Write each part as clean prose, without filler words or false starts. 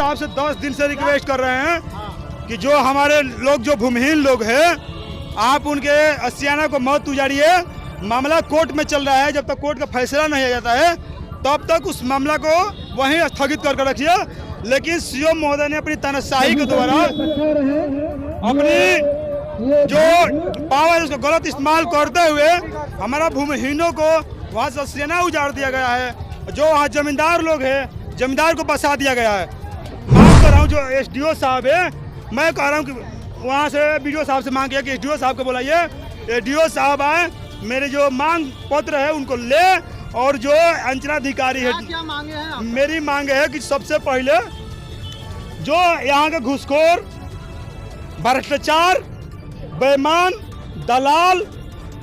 साहब से 10 दिन से रिक्वेस्ट कर रहे हैं कि जो हमारे लोग जो भूमिहीन लोग हैं, आप उनके अस्सियाना को मत उजाड़िए। मामला कोर्ट में चल रहा है, जब तक कोर्ट का फैसला नहीं आ जाता है तब तक उस मामला को वहीं स्थगित कर रखिए। लेकिन सीएम महोदय ने अपनी तानाशाही के द्वारा अपनी जो पावर उसका गलत इस्तेमाल करते हुए हमारा भूमिहीनों को वहाँ से अस्सियाना उजाड़ दिया गया है। जो वहाँ जमींदार लोग हैं, जमींदार को बसा दिया गया है। मांग कर रहा हूँ जो एसडीओ साहब है, मैं कह रहा हूँ कि वहाँ से बीडीओ साहब से मांग किया कि एसडीओ साहब को बुलाइए, एसडीओ साहब आए, मेरे जो मांग पत्र है उनको ले, और जो अंचलाधिकारी है, क्या मांगे हैं आप? मेरी मांग है कि सबसे पहले जो यहाँ के घूसखोर, भ्रष्टाचार, बेईमान, दलाल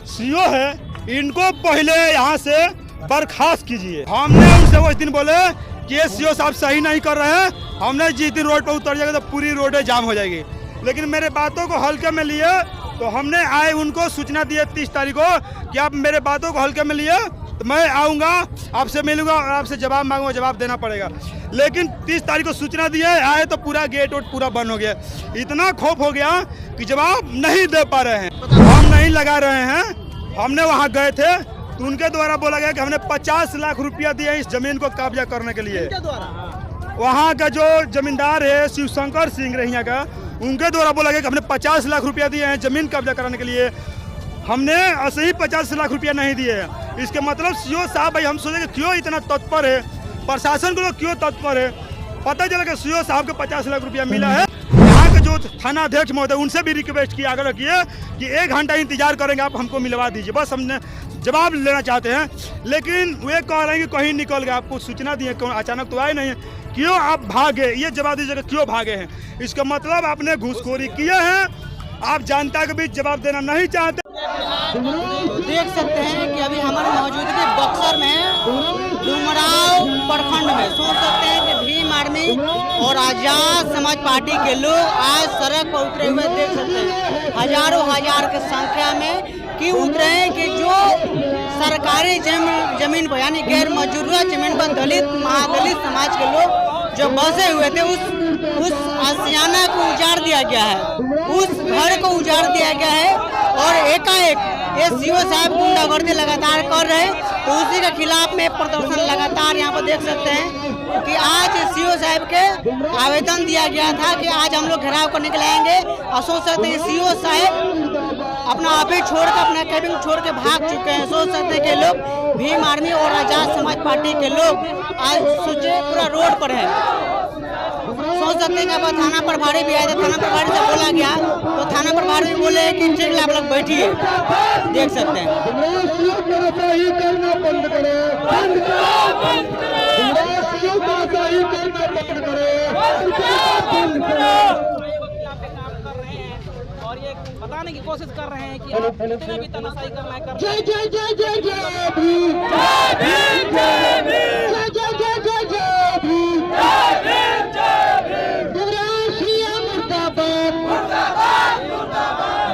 सीओ है, इनको पहले यहाँ से बर्खास्त कीजिए। हमने उनसे वो दिन बोले कि ये सीओ साहब सही नहीं कर रहे हैं, हमने जिस दिन रोड पर उतर जाएगा तो पूरी रोडें जाम हो जाएगी। लेकिन मेरे बातों को हल्के में लिए तो हमने आए उनको सूचना दी 30 तारीख को कि आप मेरे बातों को हल्के में लिए तो मैं आऊँगा, आपसे मिलूंगा और आपसे जवाब मांगूंगा, जवाब देना पड़ेगा। लेकिन 30 तारीख को सूचना दिए, आए तो पूरा गेट वोट पूरा बंद हो गया। इतना खौफ हो गया कि जवाब नहीं दे पा रहे हैं, हम नहीं लगा रहे हैं। हमने वहाँ गए थे तो उनके द्वारा बोला गया कि हमने 50 लाख रुपया दिया इस जमीन को कब्जा करने के लिए। वहाँ का जो जमींदार है शिवशंकर सिंह रहिया का, उनके द्वारा बोला गया कि हमने 50 लाख रुपया दिए हैं जमीन कब्जा कराने के लिए। हमने ऐसे ही 50 लाख रुपया नहीं दिए हैं। इसके मतलब सीओ साहब भाई, हम सोचे कि क्यों इतना तत्पर है, प्रशासन को क्यों तत्पर है। पता चला कि सीओ साहब को 50 लाख रुपया मिला है। यहाँ के जो थाना अध्यक्ष महोदय, उनसे भी रिक्वेस्ट किया, आग्रह किए कि 1 घंटा इंतजार करेंगे, आप हमको मिलवा दीजिए, बस हमने जवाब लेना चाहते हैं। लेकिन वे कह रहे हैं कि कहीं निकल गए, आपको सूचना दिए, अचानक तो आए नहीं है, क्यों आप भागे, ये जवाब दीजिएगा, क्यों भागे हैं। इसका मतलब आपने घूसखोरी किए हैं, आप जनता के बीच जवाब देना नहीं चाहते। देख सकते हैं कि अभी हमारे मौजूदगी बक्सर में डुमराव प्रखंड में, सोच सकते हैं कि भीम आर्मी और आजाद समाज पार्टी के लोग आज सड़क पर उतरे हुए देख सकते हैं। हजारों हजार की संख्या में क्यों उतरे हैं कि जो सरकारी जमीन पर यानी गैर मजरूरा जमीन पर दलित महादलित समाज के लोग जो बसे हुए थे उस आशियाना को उजाड़ दिया गया है, उस घर को उजाड़ दिया गया है। और एकाएक ये सीओ साहब गुंडागर्दी लगातार कर रहे हैं, तो उसी के खिलाफ में प्रदर्शन लगातार यहाँ पर देख सकते हैं कि आज सीओ साहब के आवेदन दिया गया था कि आज हम लोग घेराव करने के लिए आएंगे। और सोच सकते हैं सीओ साहब अपना ऑफिस छोड़कर, अपना कैबिन छोड़ के भाग चुके हैं। सोच सकते हैं कि लोग भीम आर्मी और आजाद समाज पार्टी के लोग आज सोचे पूरा रोड पर है। सोच सकते हैं कि अब थाना प्रभारी भी आए थे, थाना प्रभारी से बोला गया तो थाना प्रभारी बोले कि ठीक है आप लोग बैठिए। देख सकते हैं और ये बताने की कोशिश कर रहे हैं कि आप जितने भी तानाशाही करना है कर। जय जय जय जय जय भीम, जय भीम, जय भीम, जय जय जय जय जय भीम, जय भीम, जय भीम। गुमराहिया मुर्दाबाद, मुर्दाबाद, मुर्दाबाद।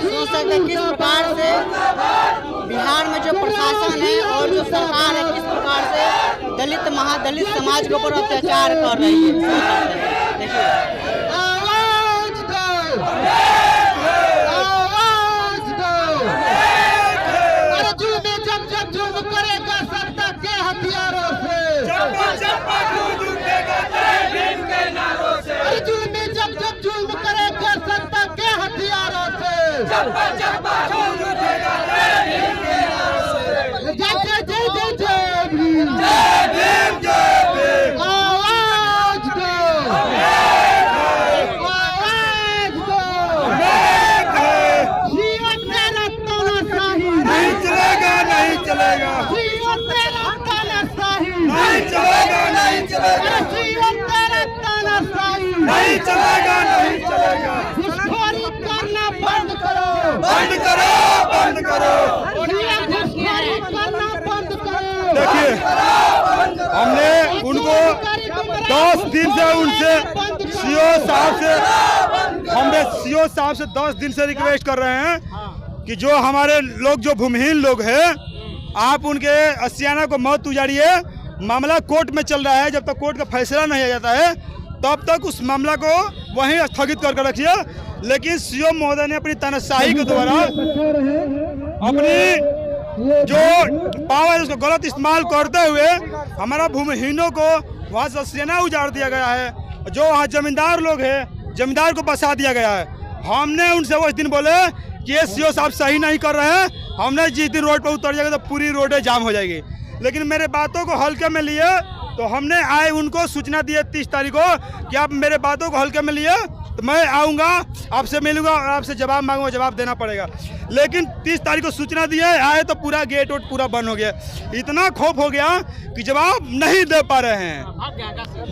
सोच सकते हैं किस प्रकार से बिहार में जो प्रशासन है और जो सरकार है किस प्रकार से दलित महादलित समाज के ऊपर अत्याचार कर रही है। सोच सकते हैं, देखिए नहीं चलेगा, नहीं चलेगा। घुसखोरी करना बंद करो, बंद करो, बंद करो। घुसखोरी करना बंद करो। देखिए, हमने उनको 10 दिन से उनसे सीओ साहब से 10 दिन से रिक्वेस्ट कर रहे हैं कि जो हमारे लोग जो भूमिहीन लोग हैं, आप उनके अस्सियाना को मत उजाड़िए। मामला कोर्ट में चल रहा है, जब तक कोर्ट का फैसला नहीं आ जाता है तब तक उस मामला को वहीं स्थगित करके रखिए। लेकिन सीओ महोदय ने अपनी तानाशाही के द्वारा अपनी जो पावर है उसको गलत इस्तेमाल करते हुए हमारा भूमिहीनों को वहाँ से सेना उजाड़ दिया गया है। जो वहाँ जमींदार लोग हैं, जमींदार को बसा दिया गया है। हमने उनसे उस दिन बोले कि ये सीओ साहब सही नहीं कर रहे हैं, हमने जिस दिन रोड पर उतर जाएगा तो पूरी रोडें जाम हो जाएगी। लेकिन मेरे बातों को हल्के में लिए तो हमने आए उनको सूचना दिए 30 तारीख को कि आप मेरे बातों को हल्के में लिए तो मैं आऊँगा, आपसे मिलूंगा और आपसे जवाब मांगूंगा, जवाब देना पड़ेगा। लेकिन 30 तारीख को सूचना दिए, आए तो पूरा गेट वोट पूरा बंद हो गया। इतना खौफ हो गया कि जवाब नहीं दे पा रहे हैं।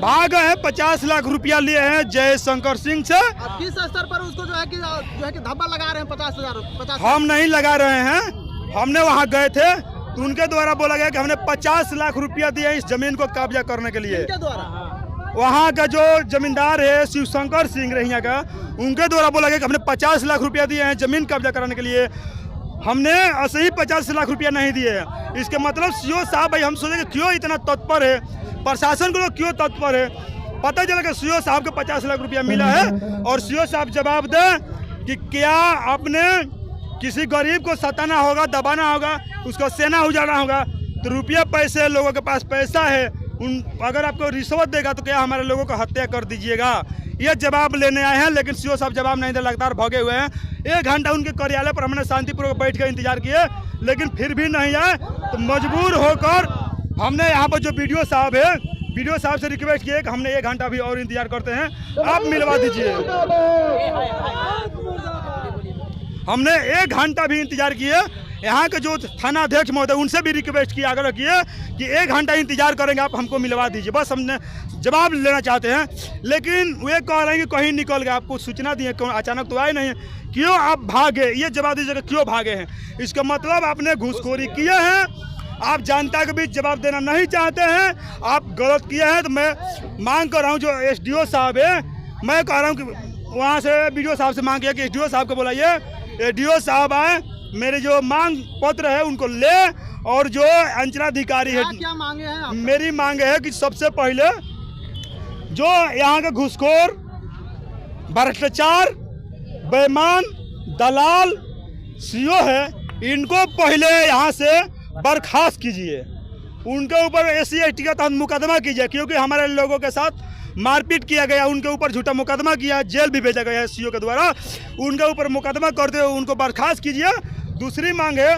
भाग गए हैं, 50 लाख रुपया लिए हैं जय शंकर सिंह से। किस स्तर पर उसको जो है कि धब्बा लगा रहे हैं 50,000? हम नहीं लगा रहे हैं, हमने वहाँ गए थे तो उनके द्वारा बोला गया कि हमने 50 लाख रुपया दिया इस जमीन को कब्जा करने के लिए। वहाँ का जो जमींदार है शिव शंकर सिंह रहिया का, उनके द्वारा बोला गया कि हमने 50 लाख रुपया दिए हैं जमीन कब्जा कराने के लिए। हमने ऐसे ही 50 लाख रुपया नहीं दिए हैं। इसके मतलब सीओ साहब भाई हम सोचे कि क्यों इतना तत्पर है, प्रशासन को लोग क्यों तत्पर है। पता चला कि सीओ साहब को 50 लाख रुपया मिला है और सीओ साहब जवाब दें कि क्या आपने किसी गरीब को सताना होगा, दबाना होगा, उसको सेना उजाड़ना होगा तो रुपया पैसे लोगों के पास पैसा है, अगर आपको रिश्वत देगा तो क्या हमारे लोगों को हत्या कर दीजिएगा। ये जवाब लेने आए हैं लेकिन सीओ साहब जवाब नहीं दे, लगातार भगे हुए हैं। 1 घंटा उनके कार्यालय पर हमने शांतिपूर्वक बैठ कर इंतजार किए लेकिन फिर भी नहीं आए। तो मजबूर होकर हमने यहाँ पर जो वीडियो साहब है, वीडियो साहब से रिक्वेस्ट किए कि हमने 1 घंटा भी और इंतजार करते हैं, आप मिलवा दीजिए। हमने 1 घंटा भी इंतजार किए। यहाँ के जो थाना अध्यक्ष महोदय उनसे भी रिक्वेस्ट किया, आग्रह किए कि 1 घंटा इंतजार करेंगे, आप हमको मिलवा दीजिए, बस हमने जवाब लेना चाहते हैं। लेकिन वे कह रहे हैं कि कहीं निकल गए, आपको सूचना दिए, क्यों अचानक तो आए नहीं है, क्यों आप भागे, ये जवाब दीजिएगा क्यों भागे हैं। इसका मतलब आपने घूसखोरी किए हैं, आप जनता के बीच जवाब देना नहीं चाहते हैं, आप गलत किए हैं। तो मैं मांग कर रहा हूँ जो SDO साहब है, मैं कह रहा हूँ कि वहाँ से BDO साहब से मांग किया कि SDO साहब को बुलाइए, SDO साहब आए, मेरे जो मांग पत्र है उनको ले, और जो अंचलाधिकारी है, क्या मांगे हैं? मेरी मांग है कि सबसे पहले जो यहाँ के घूसखोर, भ्रष्टाचार, बेईमान, दलाल सीओ है, इनको पहले यहाँ से बर्खास्त कीजिए। उनके ऊपर SC/ST का तहत मुकदमा कीजिए, क्योंकि हमारे लोगों के साथ मारपीट किया गया, उनके ऊपर झूठा मुकदमा किया, जेल भी भेजा गया है सीओ के द्वारा। उनके ऊपर मुकदमा करते हुए उनको बर्खास्त कीजिए। दूसरी मांग है